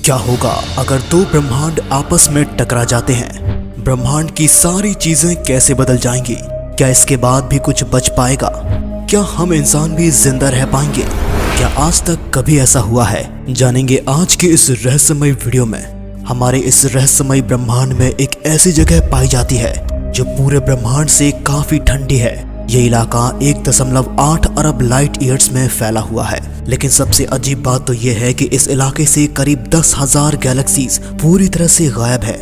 क्या होगा अगर दो ब्रह्मांड आपस में टकरा जाते हैं? ब्रह्मांड की सारी चीजें कैसे बदल जाएंगी? क्या इसके बाद भी कुछ बच पाएगा? क्या हम इंसान भी जिंदा रह पाएंगे? क्या आज तक कभी ऐसा हुआ है? जानेंगे आज के इस रहस्यमय वीडियो में। हमारे इस रहस्यमय ब्रह्मांड में एक ऐसी जगह पाई जाती है जो पूरे ब्रह्मांड से काफी ठंडी है। ये इलाका 1.8 अरब लाइट ईयर्स में फैला हुआ है। लेकिन सबसे अजीब बात तो ये है कि इस इलाके से करीब 10,000 गैलेक्सीज पूरी तरह से गायब है।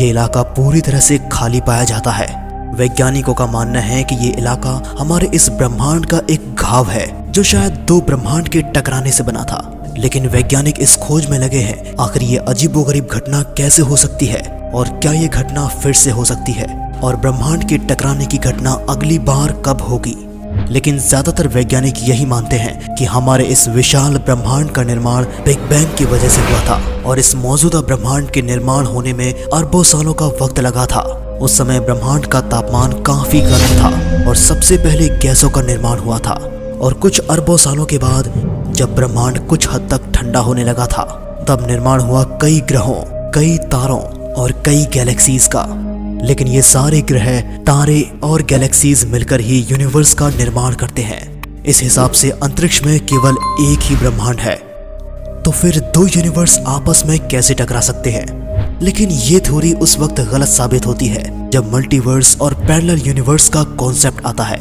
ये इलाका पूरी तरह से खाली पाया जाता है। वैज्ञानिकों का मानना है कि ये इलाका हमारे इस ब्रह्मांड का एक घाव है जो शायद दो ब्रह्मांड के टकराने से बना था। लेकिन वैज्ञानिक इस खोज में लगे हैं आखिर ये अजीबोगरीब घटना कैसे हो सकती है और क्या ये घटना फिर से हो सकती है और ब्रह्मांड के टकराने की घटना अगली बार कब होगी। लेकिन ज्यादातर वैज्ञानिक यही मानते हैं कि हमारे इस विशाल ब्रह्मांड का निर्माण बिग बैंग की वजह से हुआ था और इस मौजूदा ब्रह्मांड के निर्माण होने में अरबों सालों का वक्त लगा था। उस समय ब्रह्मांड का तापमान काफी गर्म था और सबसे पहले गैसों का निर्माण हुआ था और कुछ अरबों सालों के बाद जब ब्रह्मांड कुछ हद तक ठंडा होने लगा था तब निर्माण हुआ कई ग्रहों, कई तारों और कई गैलेक्सीज का। लेकिन ये सारे ग्रह, तारे और गैलेक्सीज मिलकर ही यूनिवर्स का निर्माण करते हैं। इस हिसाब से अंतरिक्ष में केवल एक ही ब्रह्मांड है। तो फिर दो यूनिवर्स आपस में कैसे टकरा सकते हैं? लेकिन ये थ्योरी उस वक्त गलत साबित होती है जब मल्टीवर्स और पैरेलल यूनिवर्स का कॉन्सेप्ट आता है।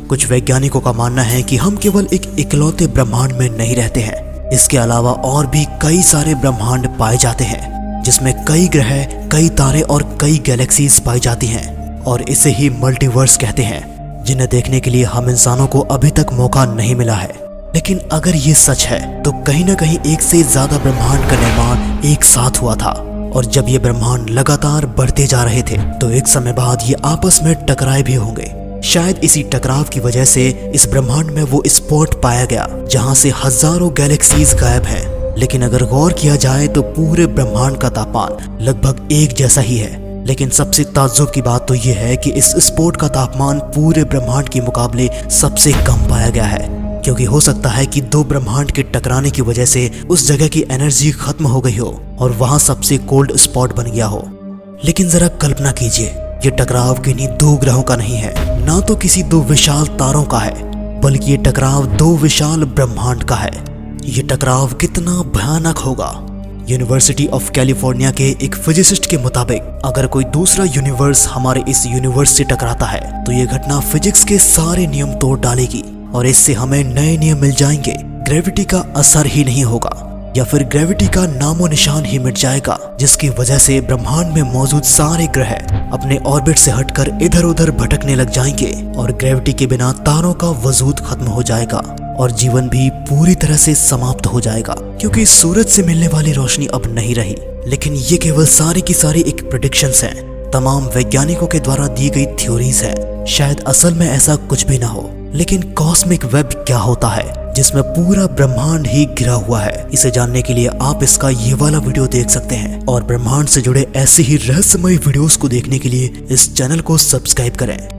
कुछ वैज्ञानिकों का मानना है कि हम केवल एक इकलौते ब्रह्मांड में नहीं रहते हैं। इसके अलावा और भी कई सारे ब्रह्मांड पाए जाते हैं जिसमें कई ग्रह, कई तारे और कई गैलेक्सीज पाई जाती हैं और इसे ही मल्टीवर्स कहते हैं, जिन्हें देखने के लिए हम इंसानों को अभी तक मौका नहीं मिला है। लेकिन अगर ये सच है तो कहीं ना कहीं एक से ज्यादा ब्रह्मांड का निर्माण एक साथ हुआ था और जब ये ब्रह्मांड लगातार बढ़ते जा रहे थे तो एक समय बाद ये आपस में टकराए भी होंगे। शायद इसी टकराव की वजह से इस ब्रह्मांड में वो स्पॉट पाया गया जहां से हजारों गैलेक्सीज गायब हैं। लेकिन अगर गौर किया जाए तो पूरे ब्रह्मांड का तापमान लगभग एक जैसा ही है। लेकिन सबसे ताज्जुब की बात तो ये है कि इस स्पॉट का तापमान पूरे ब्रह्मांड के मुकाबले सबसे कम पाया गया है, क्योंकि हो सकता है कि दो ब्रह्मांड के टकराने की वजह से उस जगह की एनर्जी खत्म हो गई हो और वहां सबसे कोल्ड स्पॉट बन गया हो। लेकिन जरा कल्पना कीजिए, ये टकराव किन्हीं दो ग्रहों का नहीं है, ना तो किसी दो विशाल तारों का है, बल्कि ये टकराव दो विशाल ब्रह्मांड का है। ये टकराव कितना भयानक होगा? यूनिवर्सिटी ऑफ कैलिफोर्निया के एक फिजिसिस्ट के मुताबिक अगर कोई दूसरा यूनिवर्स हमारे इस यूनिवर्स से टकराता है तो ये घटना फिजिक्स के सारे नियम तोड़ डालेगी और इससे हमें नए नियम मिल जाएंगे। ग्रेविटी का असर ही नहीं होगा या फिर ग्रेविटी का नामो निशान ही मिट जाएगा, जिसकी वजह से ब्रह्मांड में मौजूद सारे ग्रह अपने ऑर्बिट से हटकर इधर उधर भटकने लग जाएंगे और ग्रेविटी के बिना तारों का वजूद खत्म हो जाएगा और जीवन भी पूरी तरह से समाप्त हो जाएगा, क्योंकि सूरज से मिलने वाली रोशनी अब नहीं रही। लेकिन ये केवल सारी की सारी एक प्रेडिक्शंस हैं, तमाम वैज्ञानिकों के द्वारा दी गई थ्योरीज हैं। शायद असल में ऐसा कुछ भी ना हो। लेकिन कॉस्मिक वेब क्या होता है जिसमें पूरा ब्रह्मांड ही घिरा हुआ है? इसे जानने के लिए आप इसका ये वाला वीडियो देख सकते हैं और ब्रह्मांड से जुड़े ऐसे ही रहस्यमय वीडियोस को देखने के लिए इस चैनल को सब्सक्राइब करें।